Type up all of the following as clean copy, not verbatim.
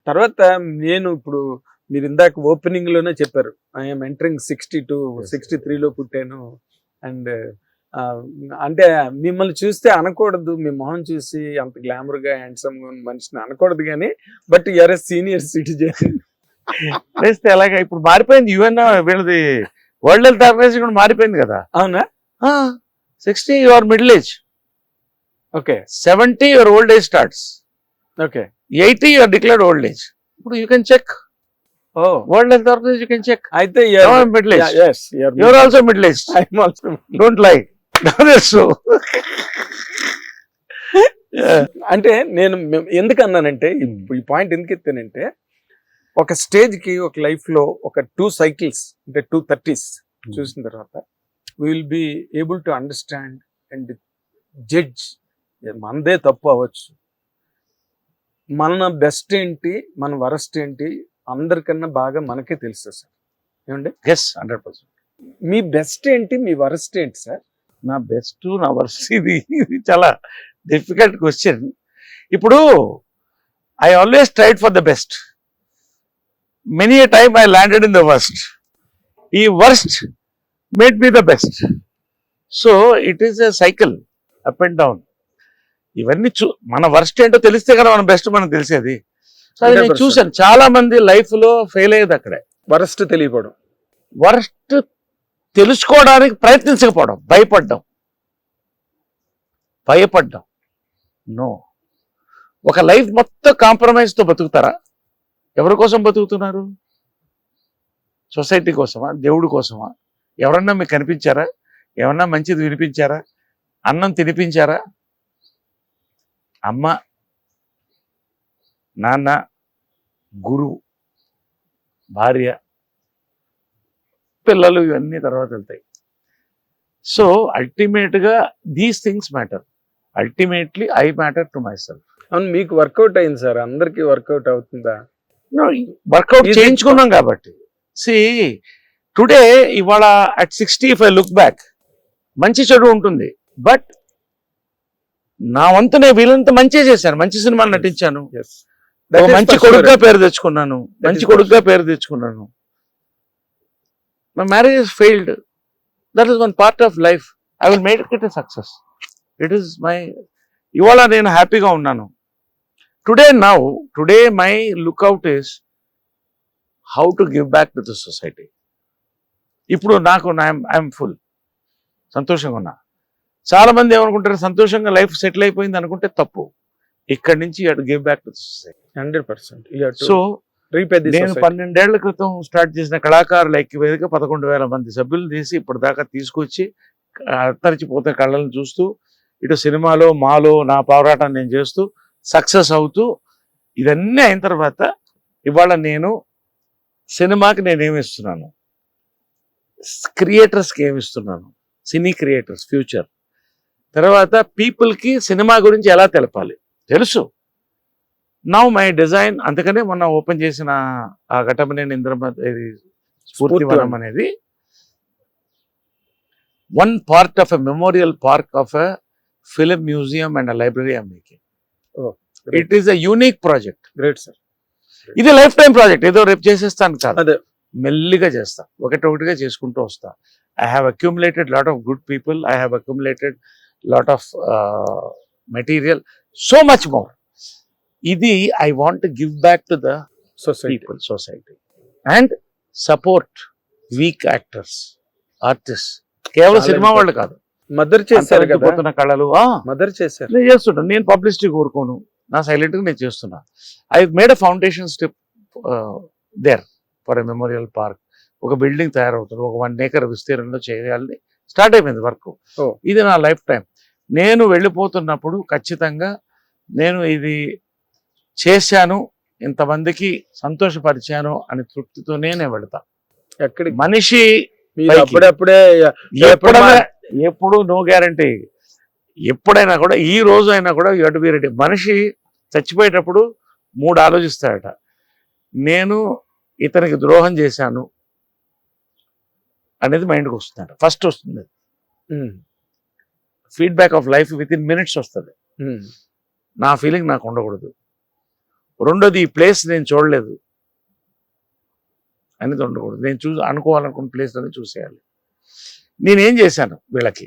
తర్వాత నేను ఇప్పుడు మీరు ఇందాక ఓపెనింగ్ లోనే చెప్పారు, ఐఎమ్ ఎంటరింగ్ 62, 63లో పుట్టాను. అండ్ అంటే మిమ్మల్ని చూస్తే అనకూడదు, మీ మొహం చూసి అంత గ్లామర్ గా హ్యాండ్సమ్ గా ఉన్న మనిషిని అనకూడదు, కానీ but you're a senior citizen. వేస్తే అలాగే ఇప్పుడు మారిపోయింది. యుఎన్ వీళ్ళది వరల్డ్ హెల్త్ ఆర్గనైజేషన్ కూడా మారిపోయింది కదా. అవునా? 60 you're middle age, okay 70 you're old age starts, okay 80 you're declared old age. ఇప్పుడు you can check oh World Health Organization, you can check. అయితే middle age, you're also middle age. Don't lie. అంటే నేను ఎందుకన్నానంటే ఈ point ఎందుకు ఎత్తానంటే, ఒక stage కి ఒక life లో ఒక 2 cycles అంటే 2 30s చూసిన తర్వాత will be able to understand and judge. మనదే తప్పు అవ్వచ్చు, మన బెస్ట్ ఏంటి మన వరస్ట్ ఏంటి అందరికన్నా బాగా మనకే తెలుసు సార్. ఏమండి? 100%. మీ బెస్ట్ ఏంటి మీ వరస్ట్ ఏంటి సార్? నా బెస్ట్ నా వర్స్ట్, ఇది చాలా డిఫికల్ట్ క్వశ్చన్. ఇప్పుడు I always tried for the best. Many a time I landed in the worst. ఈ worst made me the best. So it is a cycle, up and down. ఇవన్నీ మన worst ఏంటో తెలిస్తే కదా మన బెస్ట్ మనకు తెలిసేది. సో అది నేను చూశాను చాలా మంది లైఫ్ లో ఫెయిల్ అయ్యేది అక్కడే. వరస్ట్ తెలియకపోవడం, వరస్ట్ తెలుసుకోవడానికి ప్రయత్నించకపోవడం, భయపడ్డం. నో, ఒక లైఫ్ మొత్తం కాంప్రమైజ్తో బతుకుతారా? ఎవరి కోసం బతుకుతున్నారు? సొసైటీ కోసమా? దేవుడి కోసమా? ఎవరన్నా మీకు కనిపించారా? ఎవరన్నా మంచిది వినిపించారా? అన్నం తినిపించారా? అమ్మ, నాన్న, గురువు, భార్య, పిల్లలు, ఇవన్నీ తర్వాత వెళ్తాయి. సో అల్టిమేట్గా these things matter. Ultimately I matter to my self. అవును, మీకు వర్కౌట్ అయింది సార్. అందరికి వర్కౌట్ అవుతుందా? వర్కౌట్ చేయించుకున్నాం కాబట్టి. సి టుడే, ఇవాళ at 60 if I look back, మంచి చెడు ఉంటుంది. బట్ నా వంతు నేను వీళ్ళంతా మంచి చేశాను, మంచి సినిమాలు నటించాను, మంచి కొడుకుగా పేరు తెచ్చుకున్నాను, My marriage is failed. That is one part of life. I will make it a success. It is my... ఇవాళ నేను హ్యాపీగా ఉన్నాను. Today my lookout is how to give back to the society. ఇప్పుడు నాకు ఐఎమ్ ఫుల్ సంతోషంగా ఉన్నా. చాలా మంది ఏమనుకుంటారు, సంతోషంగా లైఫ్ సెటిల్ అయిపోయింది అనుకుంటే తప్పు. ఇక్కడి నుంచి you have to give back to the society 100%. So నేను 12 ఏళ్ల క్రితం స్టార్ట్ చేసిన కళాకారుల ఐక్యవేదిక 11,000 మంది సభ్యులు తీసి ఇప్పటిదాకా తీసుకొచ్చి అంతరించిపోతున్న కళలను చూస్తూ, ఇటు సినిమాలో మాలో నా పోరాటం నేను చేస్తూ సక్సెస్ అవుతూ, ఇవన్నీ అయిన తర్వాత ఇవాళ నేను సినిమాకి నేనేమిస్తున్నాను, క్రియేటర్స్కి ఏమిస్తున్నాను, సినీ క్రియేటర్స్ ఫ్యూచర్, తర్వాత పీపుల్కి సినిమా గురించి ఎలా తెలపాలి తెలుసు. నౌ మై డిజైన్, అందుకనే మొన్న ఓపెన్ చేసిన ఆ ఘటమనేని ఇంద్రమదేవి స్ఫూర్తివనం అనేది one part of a memorial park of a film museum and library I'm making. It is a unique project. Great sir. ఇది లైఫ్ టైం ప్రాజెక్ట్, ఏదో రేపు చేసేస్తాను కాదు, మెల్లిగా చేస్తా, ఒకటిగా చేసుకుంటూ వస్తా. I have accumulated lot of good people, I have accumulated lot of material, so much more. ఇది I want to give back to the society and support weak actors, artist. కేవలం సినిమా వాళ్ళు కాదు, మదర్ చేశారు కదా కళలు, mother చేశారు. నేను చేస్తున్నా. నేను పబ్లిసిటీ కోరుకోను, నా సైలెంట్గా నేను చేస్తున్నా. I made a foundation step there for a memorial park. ఒక బిల్డింగ్ తయారవుతుంది, ఒక 1 acre విస్తీర్ణంలో చేయాలని స్టార్ట్ అయిపోయింది వర్క్. ఇది నా లైఫ్ టైం. నేను వెళ్ళిపోతున్నప్పుడు ఖచ్చితంగా నేను ఇది చేశాను, ఇంతమందికి సంతోషపరిచాను అని తృప్తితోనే నేను వెళతా. ఎక్కడికి మనిషి ఎప్పుడు నో గ్యారంటీ. ఎప్పుడైనా కూడా, ఈ రోజు అయినా కూడా you have to be ready. మనిషి చచ్చిపోయేటప్పుడు 3 ఆలోచిస్తాడట. నేను ఇతనికి ద్రోహం చేశాను అనేది మైండ్కి వస్తుందట. ఫస్ట్ వస్తుంది feedback of life, with in minutes వస్తుంది. నా ఫీలింగ్ నాకు ఉండకూడదు. రెండోది ఈ ప్లేస్ నేను చూడలేదు అనేది ఉండకూడదు. నేను అనుకోవాలనుకున్న ప్లేస్ అనేది చూసేయాలి. నేనేం చేశాను వీళ్ళకి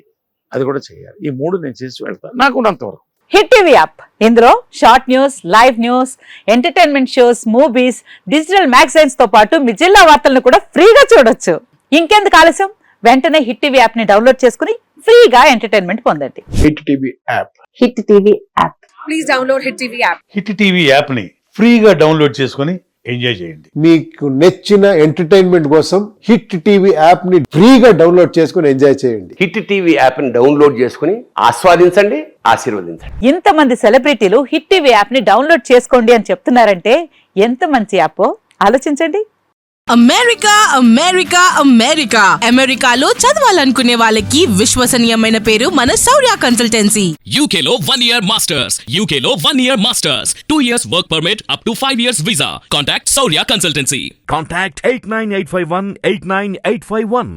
అది కూడా చేయాలి. ఈ 3 నేను చేసి వెళ్తాను నాకున్నంతవరకు. హిట్ టీవీ యాప్, ఇందులో short news, live news, entertainment shows, movies, digital magazines తో పాటు మీ జిల్లా వార్తలను కూడా ఫ్రీగా చూడొచ్చు. ఇంకెందుకు ఆలస్యం, వెంటనే హిట్ టీవీ యాప్ ని డౌన్లోడ్ చేసుకుని ఫ్రీగా ఎంటర్టైన్మెంట్ పొందండి. Hit TV app. Hit TV app. Please download Hit TV app. Hit TV యాప్ని ఫ్రీగా డౌన్లోడ్ చేసుకొని ఎంజాయ్ చేయండి. మీకు నచ్చిన ఎంటర్టైన్మెంట్ కోసం హిట్ టీవీ యాప్ ని ఫ్రీగా డౌన్లోడ్ చేసుకుని ఎంజాయ్ చేయండి. హిట్ టీవీ యాప్ని డౌన్లోడ్ చేసుకుని ఆస్వాదించండి, ఆశీర్వదించండి. ఇంతమంది సెలబ్రిటీలు హిట్ టీవీ యాప్ ని డౌన్లోడ్ చేసుకోండి అని చెప్తున్నారంటే ఎంత మంచి యాప్ ఆలోచించండి. అమెరికా అమెరికా అమెరికా అమెరికాలో చదవాలనుకునే వాళ్ళకి విశ్వసనీయమైన పేరు మన శౌర్య consultancy. UK Law 1 Year Masters. UK Law 1 Year Masters. 2 years work permit up to 5 years visa. Contact Saurya Consultancy. Contact 89851 89851.